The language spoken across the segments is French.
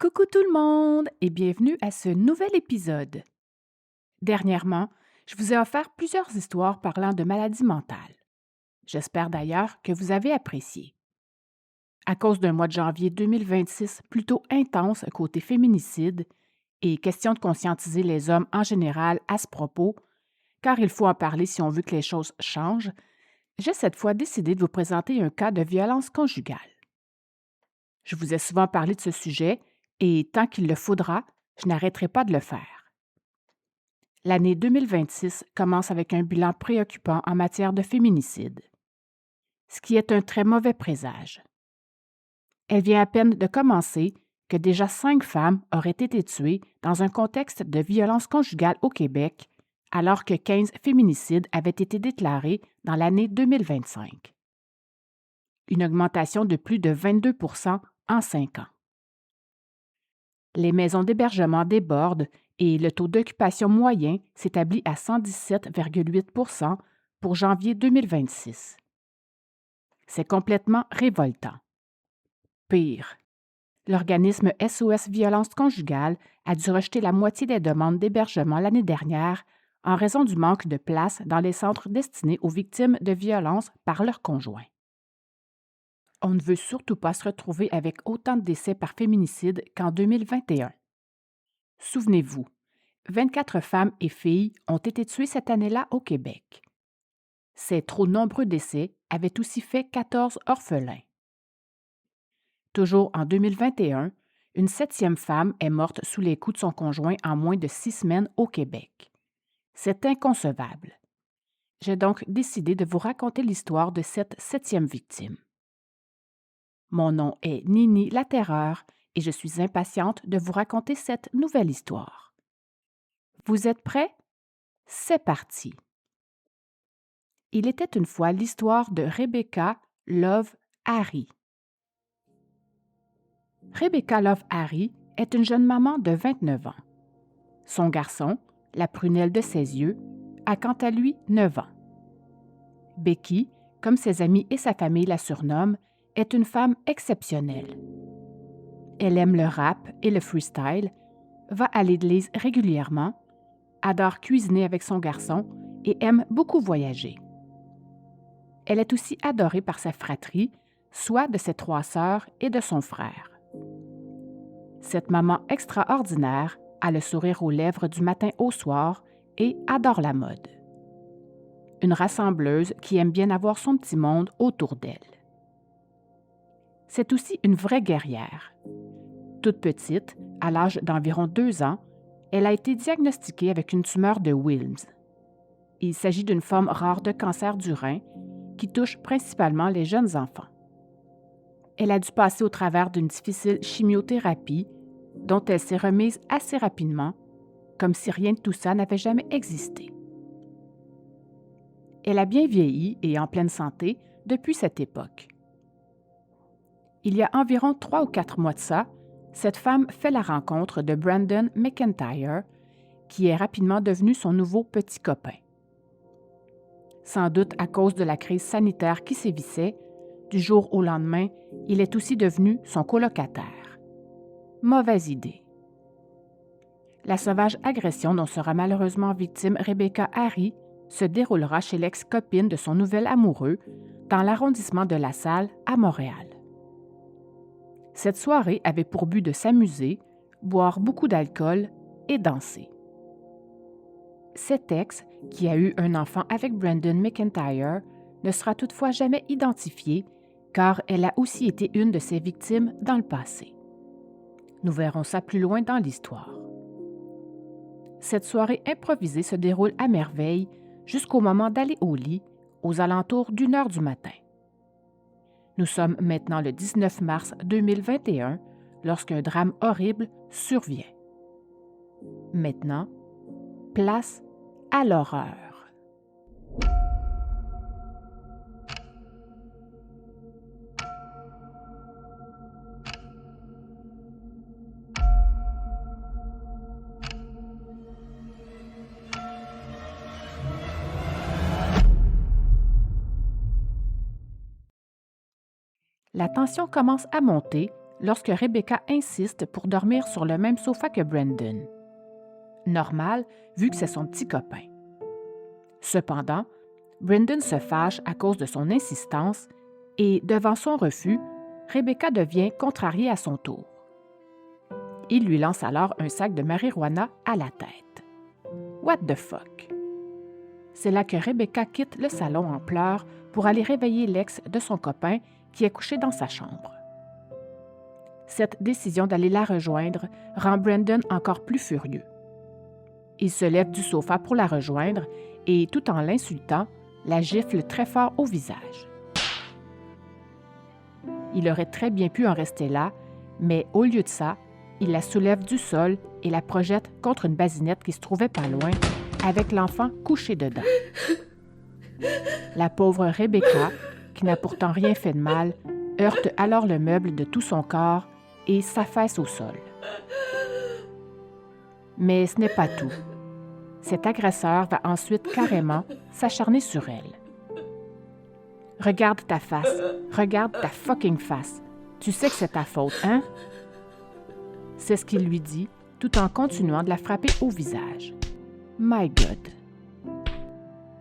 Coucou tout le monde et bienvenue à ce nouvel épisode. Dernièrement, je vous ai offert plusieurs histoires parlant de maladies mentales. J'espère d'ailleurs que vous avez apprécié. À cause d'un mois de janvier 2026 plutôt intense côté féminicide et question de conscientiser les hommes en général à ce propos, car il faut en parler si on veut que les choses changent, j'ai cette fois décidé de vous présenter un cas de violence conjugale. Je vous ai souvent parlé de ce sujet et tant qu'il le faudra, je n'arrêterai pas de le faire. L'année 2026 commence avec un bilan préoccupant en matière de féminicide, ce qui est un très mauvais présage. Elle vient à peine de commencer que déjà 5 femmes auraient été tuées dans un contexte de violence conjugale au Québec, alors que 15 féminicides avaient été déclarés dans l'année 2025. Une augmentation de plus de 22 en 5 ans. Les maisons d'hébergement débordent et le taux d'occupation moyen s'établit à 117,8 pour janvier 2026. C'est complètement révoltant. Pire, l'organisme SOS Violence conjugale a dû rejeter la moitié des demandes d'hébergement l'année dernière en raison du manque de place dans les centres destinés aux victimes de violences par leurs conjoints. On ne veut surtout pas se retrouver avec autant de décès par féminicide qu'en 2021. Souvenez-vous, 24 femmes et filles ont été tuées cette année-là au Québec. Ces trop nombreux décès avaient aussi fait 14 orphelins. Toujours en 2021, une 7e femme est morte sous les coups de son conjoint en moins de 6 semaines au Québec. C'est inconcevable. J'ai donc décidé de vous raconter l'histoire de cette 7e victime. Mon nom est Nini la Terreur et je suis impatiente de vous raconter cette nouvelle histoire. Vous êtes prêts? C'est parti! Il était une fois l'histoire de Rebecca Love Harry. Rebecca Love Harry est une jeune maman de 29 ans. Son garçon, la prunelle de ses yeux, a quant à lui 9 ans. Becky, comme ses amis et sa famille la surnomment, est une femme exceptionnelle. Elle aime le rap et le freestyle, va à l'église régulièrement, adore cuisiner avec son garçon et aime beaucoup voyager. Elle est aussi adorée par sa fratrie, soit de ses 3 sœurs et de son frère. Cette maman extraordinaire a le sourire aux lèvres du matin au soir et adore la mode. Une rassembleuse qui aime bien avoir son petit monde autour d'elle. C'est aussi une vraie guerrière. Toute petite, à l'âge d'environ 2 ans, elle a été diagnostiquée avec une tumeur de Wilms. Il s'agit d'une forme rare de cancer du rein qui touche principalement les jeunes enfants. Elle a dû passer au travers d'une difficile chimiothérapie dont elle s'est remise assez rapidement, comme si rien de tout ça n'avait jamais existé. Elle a bien vieilli et en pleine santé depuis cette époque. Il y a environ 3 ou 4 mois de ça, cette femme fait la rencontre de Brandon McIntyre, qui est rapidement devenu son nouveau petit copain. Sans doute à cause de la crise sanitaire qui sévissait, du jour au lendemain, il est aussi devenu son colocataire. Mauvaise idée. La sauvage agression dont sera malheureusement victime Rebecca Harry se déroulera chez l'ex-copine de son nouvel amoureux dans l'arrondissement de La Salle à Montréal. Cette soirée avait pour but de s'amuser, boire beaucoup d'alcool et danser. Cet ex, qui a eu un enfant avec Brandon McIntyre, ne sera toutefois jamais identifié car elle a aussi été une de ses victimes dans le passé. Nous verrons ça plus loin dans l'histoire. Cette soirée improvisée se déroule à merveille jusqu'au moment d'aller au lit, aux alentours d'1 heure du matin. Nous sommes maintenant le 19 mars 2021 lorsqu'un drame horrible survient. Maintenant, place à l'horreur. La tension commence à monter lorsque Rebecca insiste pour dormir sur le même sofa que Brandon. Normal, vu que c'est son petit copain. Cependant, Brandon se fâche à cause de son insistance et, devant son refus, Rebecca devient contrariée à son tour. Il lui lance alors un sac de marijuana à la tête. What the fuck? C'est là que Rebecca quitte le salon en pleurs pour aller réveiller l'ex de son copain qui est couché dans sa chambre. Cette décision d'aller la rejoindre rend Brandon encore plus furieux. Il se lève du sofa pour la rejoindre et, tout en l'insultant, la gifle très fort au visage. Il aurait très bien pu en rester là, mais au lieu de ça, il la soulève du sol et la projette contre une basinette qui se trouvait pas loin, avec l'enfant couché dedans. La pauvre Rebecca, qui n'a pourtant rien fait de mal, heurte alors le meuble de tout son corps et s'affaisse au sol. Mais ce n'est pas tout. Cet agresseur va ensuite carrément s'acharner sur elle. « Regarde ta face, regarde ta fucking face. Tu sais que c'est ta faute, hein? » C'est ce qu'il lui dit, tout en continuant de la frapper au visage. My God!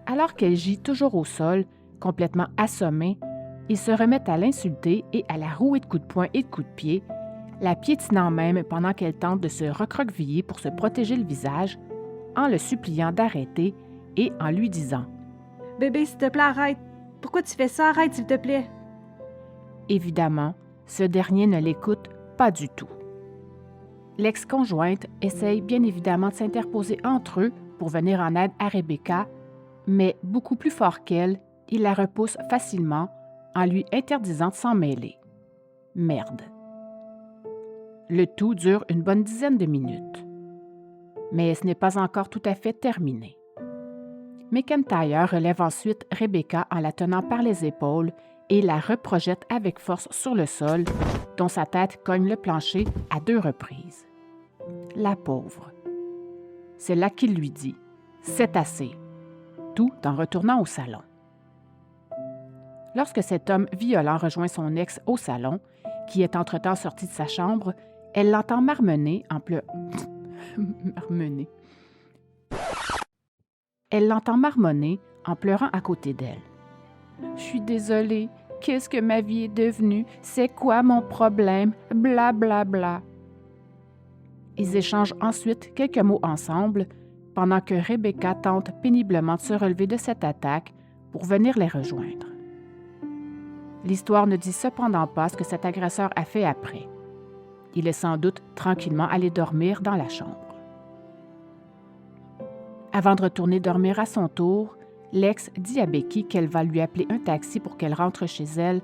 Alors qu'elle gît toujours au sol, complètement assommée, il se remet à l'insulter et à la rouer de coups de poing et de coups de pied, la piétinant même pendant qu'elle tente de se recroqueviller pour se protéger le visage, en le suppliant d'arrêter et en lui disant « Bébé, s'il te plaît, arrête. Pourquoi tu fais ça? Arrête, s'il te plaît. » Évidemment, ce dernier ne l'écoute pas du tout. L'ex-conjointe essaye bien évidemment de s'interposer entre eux pour venir en aide à Rebecca, mais beaucoup plus fort qu'elle, il la repousse facilement en lui interdisant de s'en mêler. Merde. Le tout dure une bonne dizaine de minutes. Mais ce n'est pas encore tout à fait terminé. McIntyre relève ensuite Rebecca en la tenant par les épaules et la reprojette avec force sur le sol, dont sa tête cogne le plancher à 2 reprises. La pauvre. C'est là qu'il lui dit « C'est assez », tout en retournant au salon. Lorsque cet homme violent rejoint son ex au salon, qui est entre-temps sorti de sa chambre, elle l'entend marmonner en Elle l'entend marmonner en pleurant à côté d'elle. « Je suis désolée. Qu'est-ce que ma vie est devenue? C'est quoi mon problème? Bla bla bla. » Ils échangent ensuite quelques mots ensemble pendant que Rebecca tente péniblement de se relever de cette attaque pour venir les rejoindre. L'histoire ne dit cependant pas ce que cet agresseur a fait après. Il est sans doute tranquillement allé dormir dans la chambre. Avant de retourner dormir à son tour, l'ex dit à Becky qu'elle va lui appeler un taxi pour qu'elle rentre chez elle,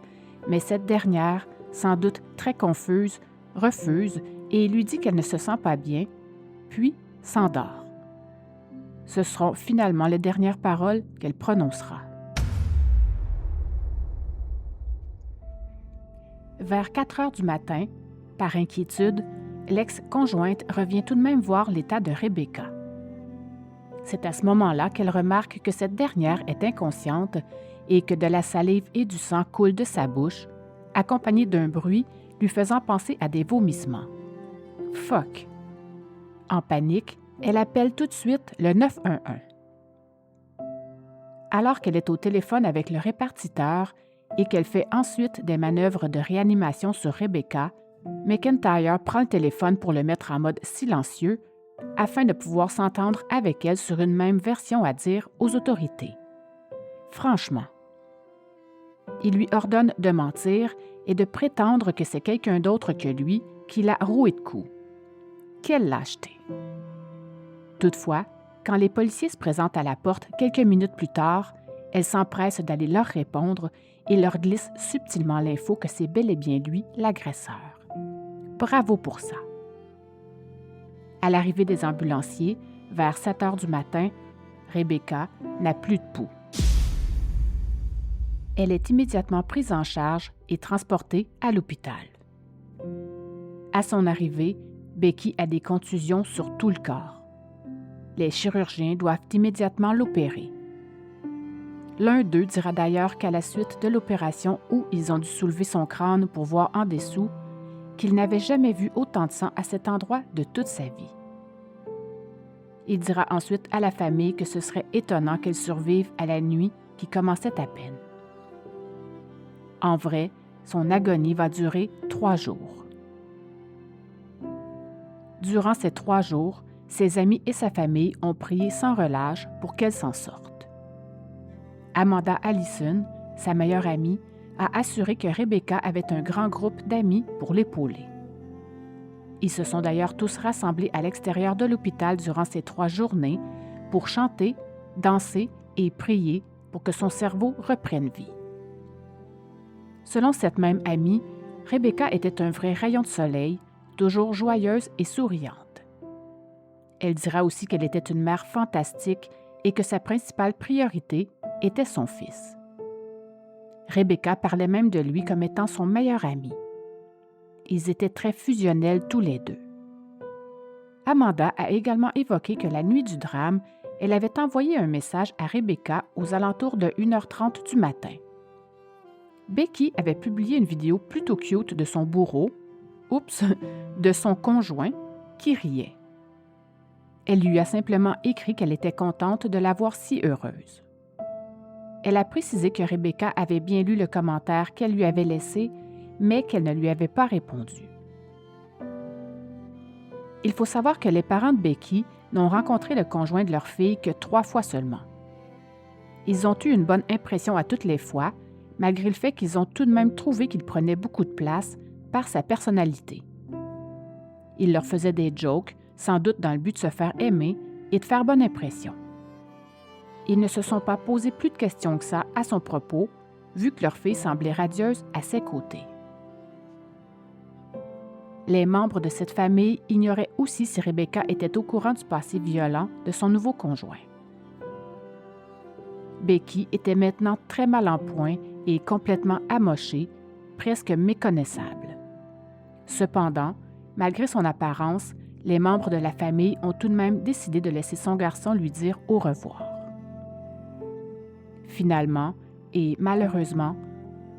mais cette dernière, sans doute très confuse, refuse et lui dit qu'elle ne se sent pas bien, puis s'endort. Ce seront finalement les dernières paroles qu'elle prononcera. Vers 4 heures du matin, par inquiétude, l'ex-conjointe revient tout de même voir l'état de Rebecca. C'est à ce moment-là qu'elle remarque que cette dernière est inconsciente et que de la salive et du sang coulent de sa bouche, accompagné d'un bruit lui faisant penser à des vomissements. Fuck! En panique, elle appelle tout de suite le 911. Alors qu'elle est au téléphone avec le répartiteur et qu'elle fait ensuite des manœuvres de réanimation sur Rebecca, McIntyre prend le téléphone pour le mettre en mode silencieux afin de pouvoir s'entendre avec elle sur une même version à dire aux autorités. Franchement. Il lui ordonne de mentir et de prétendre que c'est quelqu'un d'autre que lui qui l'a roué de coups. Quelle lâcheté! Toutefois, quand les policiers se présentent à la porte quelques minutes plus tard, elle s'empresse d'aller leur répondre et leur glisse subtilement l'info que c'est bel et bien lui, l'agresseur. Bravo pour ça! À l'arrivée des ambulanciers, vers 7 heures du matin, Rebecca n'a plus de pouls. Elle est immédiatement prise en charge et transportée à l'hôpital. À son arrivée, Becky a des contusions sur tout le corps. Les chirurgiens doivent immédiatement l'opérer. L'un d'eux dira d'ailleurs qu'à la suite de l'opération où ils ont dû soulever son crâne pour voir en dessous, qu'il n'avait jamais vu autant de sang à cet endroit de toute sa vie. Il dira ensuite à la famille que ce serait étonnant qu'elle survive à la nuit qui commençait à peine. En vrai, son agonie va durer 3 jours. Durant ces 3 jours, ses amis et sa famille ont prié sans relâche pour qu'elle s'en sorte. Amanda Allison, sa meilleure amie, a assuré que Rebecca avait un grand groupe d'amis pour l'épauler. Ils se sont d'ailleurs tous rassemblés à l'extérieur de l'hôpital durant ces 3 journées pour chanter, danser et prier pour que son cerveau reprenne vie. Selon cette même amie, Rebecca était un vrai rayon de soleil, toujours joyeuse et souriante. Elle dira aussi qu'elle était une mère fantastique et que sa principale priorité était son fils. Rebecca parlait même de lui comme étant son meilleur ami. Ils étaient très fusionnels tous les deux. Amanda a également évoqué que la nuit du drame, elle avait envoyé un message à Rebecca aux alentours de 1h30 du matin. Becky avait publié une vidéo plutôt cute de son bourreau, de son conjoint, qui riait. Elle lui a simplement écrit qu'elle était contente de la voir si heureuse. Elle a précisé que Rebecca avait bien lu le commentaire qu'elle lui avait laissé, mais qu'elle ne lui avait pas répondu. Il faut savoir que les parents de Becky n'ont rencontré le conjoint de leur fille que 3 fois seulement. Ils ont eu une bonne impression à toutes les fois, malgré le fait qu'ils ont tout de même trouvé qu'il prenait beaucoup de place par sa personnalité. Il leur faisait des jokes, sans doute dans le but de se faire aimer et de faire bonne impression. Ils ne se sont pas posé plus de questions que ça à son propos, vu que leur fille semblait radieuse à ses côtés. Les membres de cette famille ignoraient aussi si Rebecca était au courant du passé violent de son nouveau conjoint. Becky était maintenant très mal en point et complètement amochée, presque méconnaissable. Cependant, malgré son apparence, les membres de la famille ont tout de même décidé de laisser son garçon lui dire au revoir. Finalement, et malheureusement,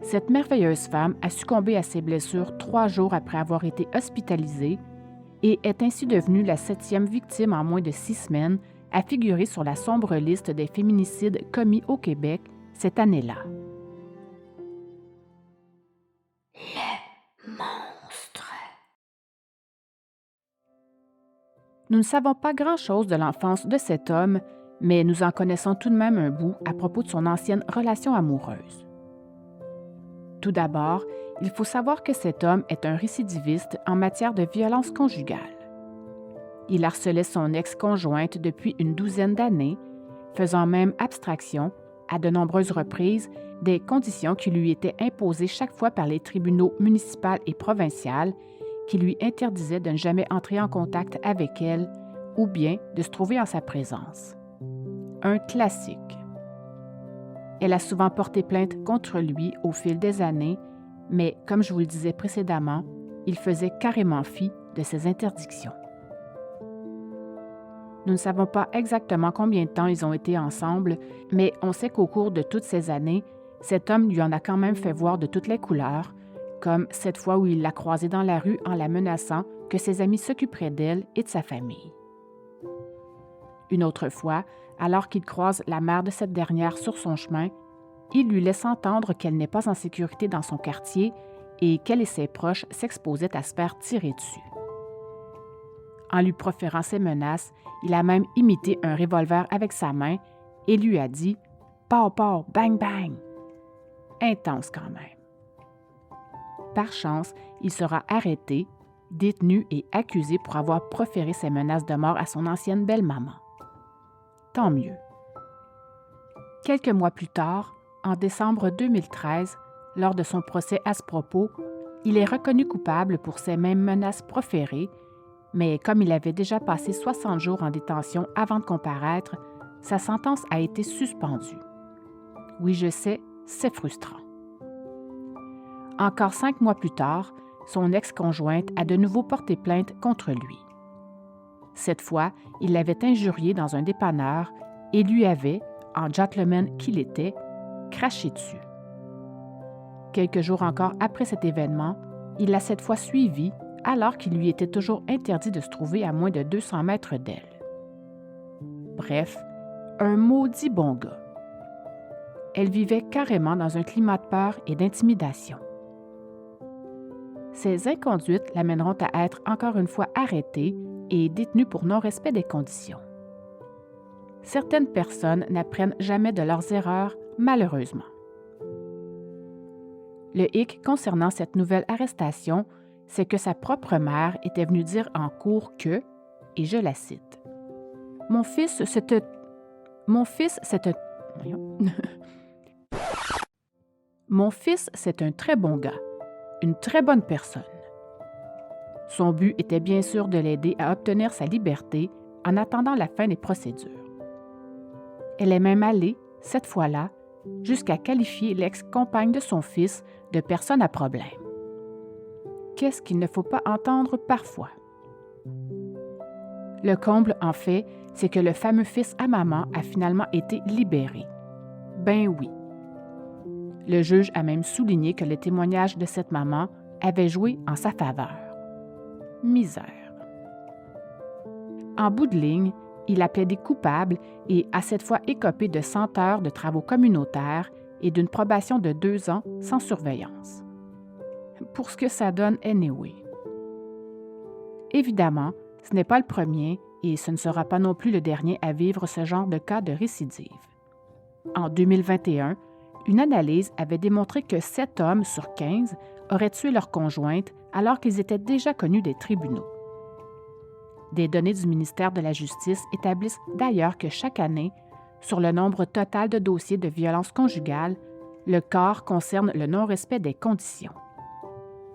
cette merveilleuse femme a succombé à ses blessures 3 jours après avoir été hospitalisée et est ainsi devenue la 7e victime en moins de 6 semaines à figurer sur la sombre liste des féminicides commis au Québec cette année-là. Le monstre. Nous ne savons pas grand-chose de l'enfance de cet homme, mais nous en connaissons tout de même un bout à propos de son ancienne relation amoureuse. Tout d'abord, il faut savoir que cet homme est un récidiviste en matière de violence conjugale. Il harcelait son ex-conjointe depuis une 12aine d'années, faisant même abstraction, à de nombreuses reprises, des conditions qui lui étaient imposées chaque fois par les tribunaux municipaux et provinciaux qui lui interdisaient de ne jamais entrer en contact avec elle ou bien de se trouver en sa présence. Un classique. Elle a souvent porté plainte contre lui au fil des années, mais comme je vous le disais précédemment, il faisait carrément fi de ses interdictions. Nous ne savons pas exactement combien de temps ils ont été ensemble, mais on sait qu'au cours de toutes ces années, cet homme lui en a quand même fait voir de toutes les couleurs, comme cette fois où il l'a croisée dans la rue en la menaçant que ses amis s'occuperaient d'elle et de sa famille. Une autre fois, alors qu'il croise la mère de cette dernière sur son chemin, il lui laisse entendre qu'elle n'est pas en sécurité dans son quartier et qu'elle et ses proches s'exposaient à se faire tirer dessus. En lui proférant ces menaces, il a même imité un revolver avec sa main et lui a dit « Pow, pow, bang, bang ». Intense quand même. Par chance, il sera arrêté, détenu et accusé pour avoir proféré ces menaces de mort à son ancienne belle-maman. Tant mieux. Quelques mois plus tard, en décembre 2013, lors de son procès à ce propos, il est reconnu coupable pour ces mêmes menaces proférées, mais comme il avait déjà passé 60 jours en détention avant de comparaître, sa sentence a été suspendue. Oui, je sais, c'est frustrant. Encore 5 mois plus tard, son ex-conjointe a de nouveau porté plainte contre lui. Cette fois, il l'avait injurié dans un dépanneur et lui avait, en gentleman qu'il était, craché dessus. Quelques jours encore après cet événement, Il l'a cette fois suivie alors qu'il lui était toujours interdit de se trouver à moins de 200 mètres d'elle. Bref, un maudit bon gars. Elle vivait carrément dans un climat de peur et d'intimidation. Ces inconduites l'amèneront à être encore une fois arrêtée et détenue pour non-respect des conditions. Certaines personnes n'apprennent jamais de leurs erreurs, malheureusement. Le hic concernant cette nouvelle arrestation, c'est que sa propre mère était venue dire en cours que, et je la cite, « Mon fils, c'est un... Mon fils, c'est un très bon gars, une très bonne personne. » Son but était bien sûr de l'aider à obtenir sa liberté en attendant la fin des procédures. Elle est même allée, cette fois-là, jusqu'à qualifier l'ex-compagne de son fils de personne à problème. Qu'est-ce qu'il ne faut pas entendre parfois? Le comble, en fait, c'est que le fameux fils à maman a finalement été libéré. Ben oui. Le juge a même souligné que le témoignage de cette maman avait joué en sa faveur. Misère. En bout de ligne, il a plaidé coupable et a cette fois écopé de 100 heures de travaux communautaires et d'une probation de 2 ans sans surveillance. Pour ce que ça donne anyway. Évidemment, ce n'est pas le premier et ce ne sera pas non plus le dernier à vivre ce genre de cas de récidive. En 2021, une analyse avait démontré que 7 hommes sur 15 auraient tué leur conjointe alors qu'ils étaient déjà connus des tribunaux. Des données du ministère de la Justice établissent d'ailleurs que chaque année, sur le nombre total de dossiers de violence conjugale, le quart concerne le non-respect des conditions.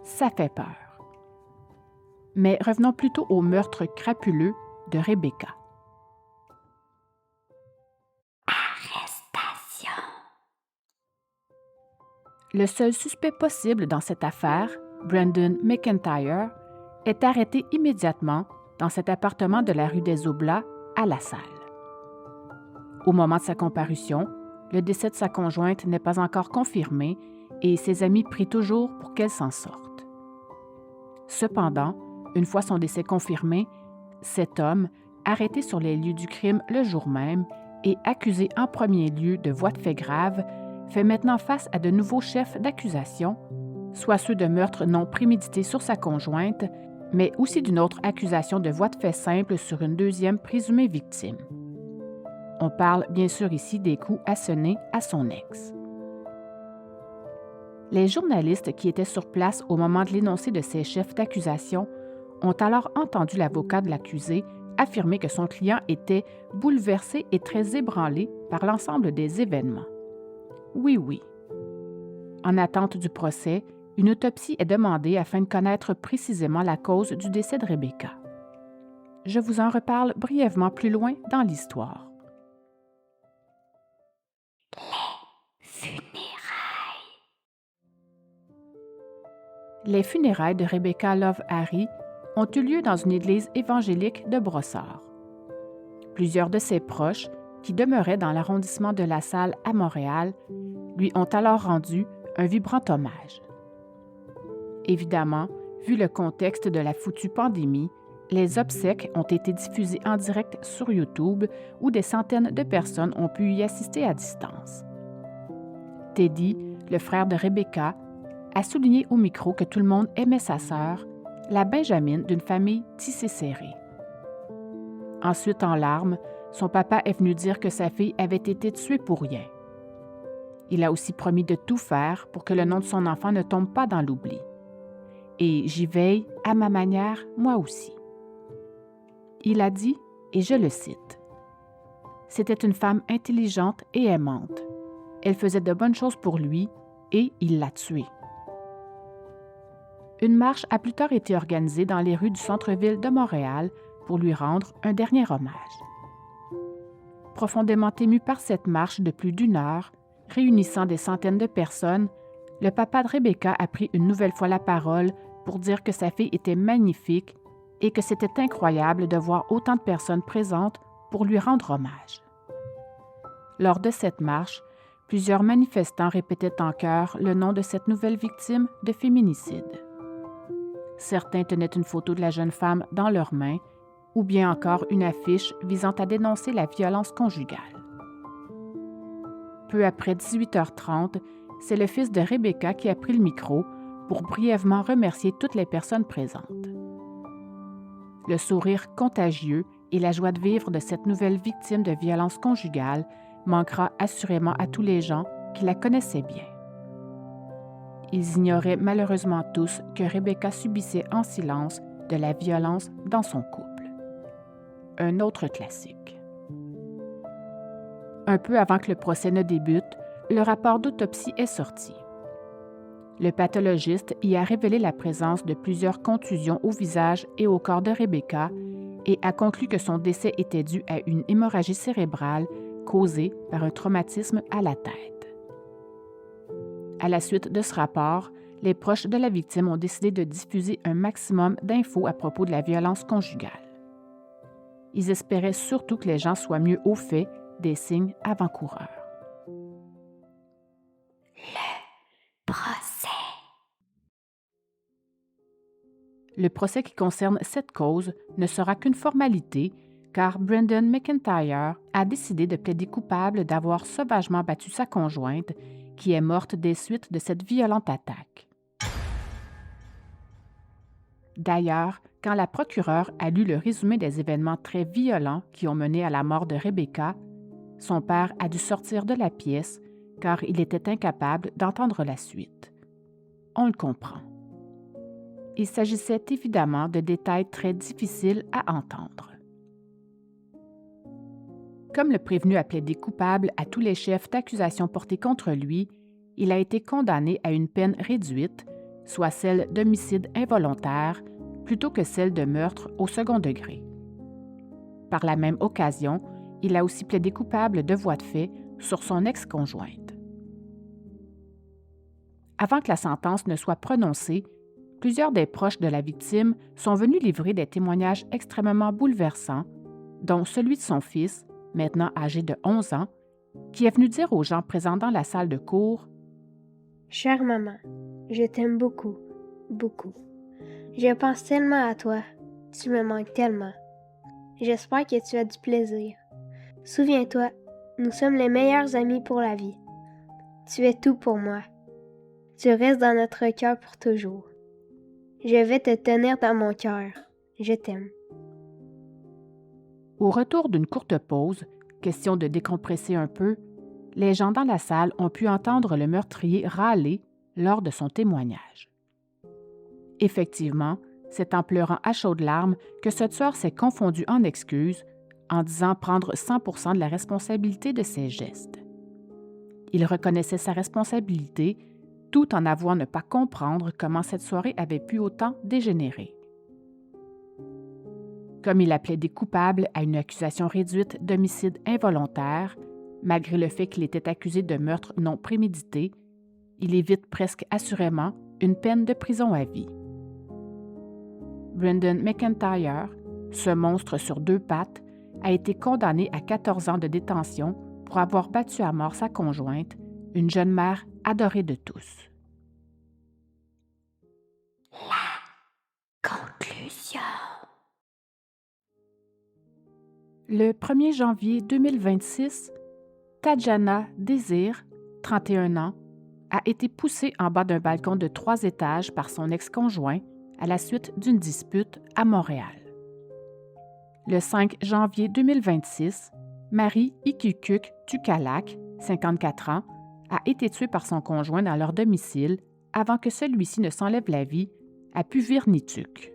Ça fait peur. Mais revenons plutôt au meurtre crapuleux de Rebecca. Arrestation. Le seul suspect possible dans cette affaire, Brandon McIntyre, est arrêté immédiatement dans cet appartement de la rue des Oblats à La Salle. Au moment de sa comparution, le décès de sa conjointe n'est pas encore confirmé et ses amis prient toujours pour qu'elle s'en sorte. Cependant, une fois son décès confirmé, cet homme, arrêté sur les lieux du crime le jour même et accusé en premier lieu de voies de fait graves, fait maintenant face à de nouveaux chefs d'accusation, soit ceux de meurtre non prémédité sur sa conjointe, mais aussi d'une autre accusation de voies de fait simple sur une deuxième présumée victime. On parle bien sûr ici des coups assenés à son ex. Les journalistes qui étaient sur place au moment de l'énoncé de ces chefs d'accusation ont alors entendu l'avocat de l'accusé affirmer que son client était bouleversé et très ébranlé par l'ensemble des événements. Oui. En attente du procès, une autopsie est demandée afin de connaître précisément la cause du décès de Rebecca. Je vous en reparle brièvement plus loin dans l'histoire. Les funérailles de Rebecca Love Harry ont eu lieu dans une église évangélique de Brossard. Plusieurs de ses proches, qui demeuraient dans l'arrondissement de La Salle à Montréal, lui ont alors rendu un vibrant hommage. Évidemment, vu le contexte de la foutue pandémie, les obsèques ont été diffusées en direct sur YouTube où des centaines de personnes ont pu y assister à distance. Teddy, le frère de Rebecca, a souligné au micro que tout le monde aimait sa sœur, la Benjamine d'une famille tissée serrée. Ensuite, en larmes, son papa est venu dire que sa fille avait été tuée pour rien. Il a aussi promis de tout faire pour que le nom de son enfant ne tombe pas dans l'oubli. Et j'y veille, à ma manière, moi aussi. Il a dit, et je le cite, « C'était une femme intelligente et aimante. Elle faisait de bonnes choses pour lui et il l'a tuée. » Une marche a plus tard été organisée dans les rues du centre-ville de Montréal pour lui rendre un dernier hommage. Profondément ému par cette marche de plus d'1 heure, réunissant des centaines de personnes, le papa de Rebecca a pris une nouvelle fois la parole pour dire que sa fille était magnifique et que c'était incroyable de voir autant de personnes présentes pour lui rendre hommage. Lors de cette marche, plusieurs manifestants répétaient en chœur le nom de cette nouvelle victime de féminicide. Certains tenaient une photo de la jeune femme dans leurs mains ou bien encore une affiche visant à dénoncer la violence conjugale. Peu après 18h30, c'est le fils de Rebecca qui a pris le micro pour brièvement remercier toutes les personnes présentes. Le sourire contagieux et la joie de vivre de cette nouvelle victime de violence conjugale manquera assurément à tous les gens qui la connaissaient bien. Ils ignoraient malheureusement tous que Rebecca subissait en silence de la violence dans son couple. Un autre classique. Un peu avant que le procès ne débute, le rapport d'autopsie est sorti. Le pathologiste y a révélé la présence de plusieurs contusions au visage et au corps de Rebecca et a conclu que son décès était dû à une hémorragie cérébrale causée par un traumatisme à la tête. À la suite de ce rapport, les proches de la victime ont décidé de diffuser un maximum d'infos à propos de la violence conjugale. Ils espéraient surtout que les gens soient mieux au fait des signes avant-coureurs. Le procès qui concerne cette cause ne sera qu'une formalité car Brendan McIntyre a décidé de plaider coupable d'avoir sauvagement battu sa conjointe qui est morte des suites de cette violente attaque. D'ailleurs, quand la procureure a lu le résumé des événements très violents qui ont mené à la mort de Rebecca, son père a dû sortir de la pièce car il était incapable d'entendre la suite. On le comprend. Il s'agissait évidemment de détails très difficiles à entendre. Comme le prévenu a plaidé coupable à tous les chefs d'accusation portés contre lui, il a été condamné à une peine réduite, soit celle d'homicide involontaire, plutôt que celle de meurtre au second degré. Par la même occasion, il a aussi plaidé coupable de voies de fait sur son ex-conjointe. Avant que la sentence ne soit prononcée, plusieurs des proches de la victime sont venus livrer des témoignages extrêmement bouleversants, dont celui de son fils, maintenant âgé de 11 ans, qui est venu dire aux gens présents dans la salle de cour « Chère maman, je t'aime beaucoup, beaucoup. Je pense tellement à toi. Tu me manques tellement. J'espère que tu as du plaisir. Souviens-toi, nous sommes les meilleurs amis pour la vie. Tu es tout pour moi. Tu restes dans notre cœur pour toujours. Je vais te tenir dans mon cœur. Je t'aime. » Au retour d'une courte pause, question de décompresser un peu, les gens dans la salle ont pu entendre le meurtrier râler lors de son témoignage. Effectivement, c'est en pleurant à chaudes larmes que ce tueur s'est confondu en excuses, en disant prendre 100% de la responsabilité de ses gestes. Il reconnaissait sa responsabilité, tout en avouant ne pas comprendre comment cette soirée avait pu autant dégénérer. Comme il a plaidé coupable à une accusation réduite d'homicide involontaire, malgré le fait qu'il était accusé de meurtre non prémédité, il évite presque assurément une peine de prison à vie. Brendan McIntyre, ce monstre sur deux pattes, a été condamné à 14 ans de détention pour avoir battu à mort sa conjointe, une jeune mère adorée de tous. La conclusion. Le 1er janvier 2026, Tajana Désir, 31 ans, a été poussée en bas d'un balcon de 3 étages par son ex-conjoint à la suite d'une dispute à Montréal. Le 5 janvier 2026, Marie Ikukuk Tukalak, 54 ans, a été tuée par son conjoint dans leur domicile avant que celui-ci ne s'enlève la vie à Puvirnituk.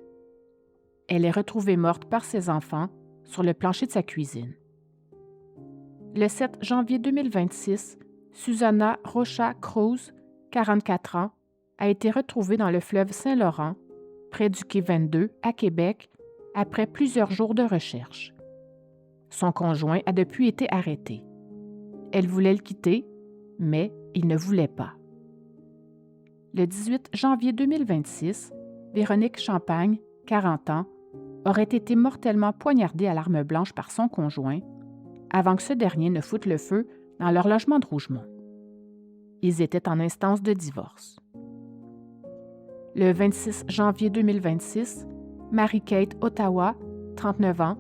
Elle est retrouvée morte par ses enfants sur le plancher de sa cuisine. Le 7 janvier 2026, Susanna Rocha Cruz, 44 ans, a été retrouvée dans le fleuve Saint-Laurent, près du quai 22 à Québec, après plusieurs jours de recherche. Son conjoint a depuis été arrêté. Elle voulait le quitter, mais il ne voulait pas. Le 18 janvier 2026, Véronique Champagne, 40 ans, aurait été mortellement poignardée à l'arme blanche par son conjoint avant que ce dernier ne foute le feu dans leur logement de Rougemont. Ils étaient en instance de divorce. Le 26 janvier 2026, Mary-Kate Ottawa, 39 ans,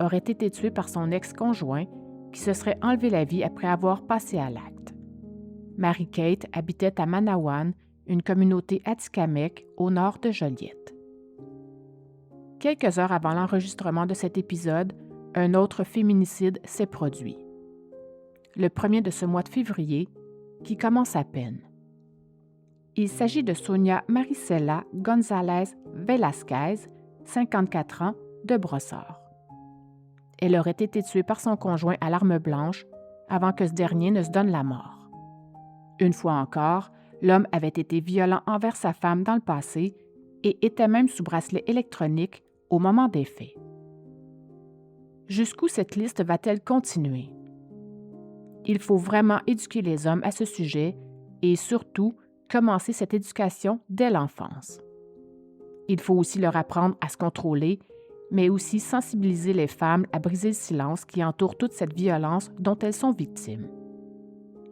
aurait été tuée par son ex-conjoint qui se serait enlevé la vie après avoir passé à l'acte. Mary-Kate habitait à Manawan, une communauté atikamekw au nord de Joliette. Quelques heures avant l'enregistrement de cet épisode, un autre féminicide s'est produit. Le 1er de ce mois de février, qui commence à peine. Il s'agit de Sonia Maricela González Velasquez, 54 ans, de Brossard. Elle aurait été tuée par son conjoint à l'arme blanche avant que ce dernier ne se donne la mort. Une fois encore, l'homme avait été violent envers sa femme dans le passé et était même sous bracelet électronique au moment des faits. Jusqu'où cette liste va-t-elle continuer? Il faut vraiment éduquer les hommes à ce sujet et surtout commencer cette éducation dès l'enfance. Il faut aussi leur apprendre à se contrôler, mais aussi sensibiliser les femmes à briser le silence qui entoure toute cette violence dont elles sont victimes.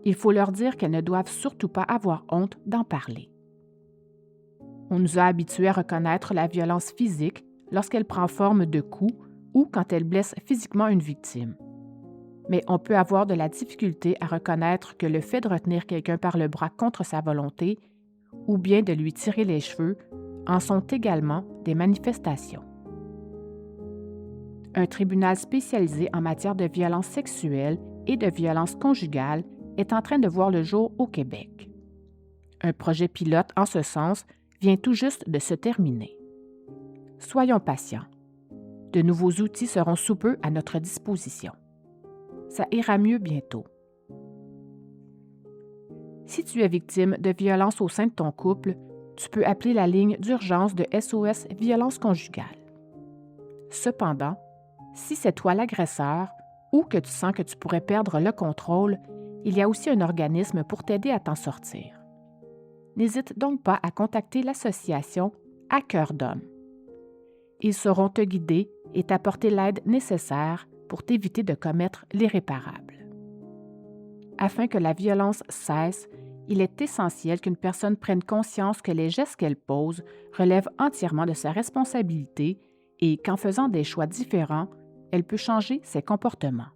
Il faut leur dire qu'elles ne doivent surtout pas avoir honte d'en parler. On nous a habitués à reconnaître la violence physique lorsqu'elle prend forme de coups ou quand elle blesse physiquement une victime. Mais on peut avoir de la difficulté à reconnaître que le fait de retenir quelqu'un par le bras contre sa volonté ou bien de lui tirer les cheveux en sont également des manifestations. Un tribunal spécialisé en matière de violence sexuelle et de violence conjugale est en train de voir le jour au Québec. Un projet pilote en ce sens vient tout juste de se terminer. Soyons patients. De nouveaux outils seront sous peu à notre disposition. Ça ira mieux bientôt. Si tu es victime de violences au sein de ton couple, tu peux appeler la ligne d'urgence de SOS Violence conjugale. Cependant, si c'est toi l'agresseur ou que tu sens que tu pourrais perdre le contrôle, il y a aussi un organisme pour t'aider à t'en sortir. N'hésite donc pas à contacter l'association À cœur d'homme. Ils sauront te guider et t'apporter l'aide nécessaire pour t'éviter de commettre l'irréparable. Afin que la violence cesse, il est essentiel qu'une personne prenne conscience que les gestes qu'elle pose relèvent entièrement de sa responsabilité et qu'en faisant des choix différents, elle peut changer ses comportements.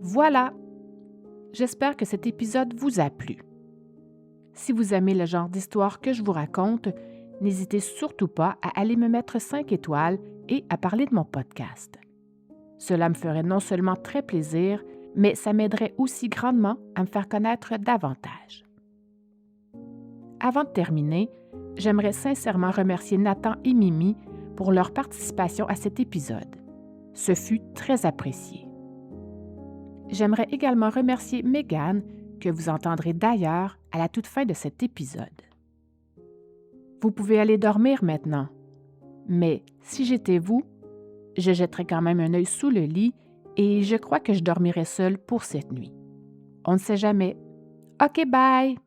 Voilà! J'espère que cet épisode vous a plu. Si vous aimez le genre d'histoire que je vous raconte, n'hésitez surtout pas à aller me mettre 5 étoiles et à parler de mon podcast. Cela me ferait non seulement très plaisir, mais ça m'aiderait aussi grandement à me faire connaître davantage. Avant de terminer, j'aimerais sincèrement remercier Nathan et Mimi pour leur participation à cet épisode. Ce fut très apprécié. J'aimerais également remercier Megan, que vous entendrez d'ailleurs à la toute fin de cet épisode. Vous pouvez aller dormir maintenant, mais si j'étais vous, je jetterais quand même un œil sous le lit et je crois que je dormirais seule pour cette nuit. On ne sait jamais. OK, bye!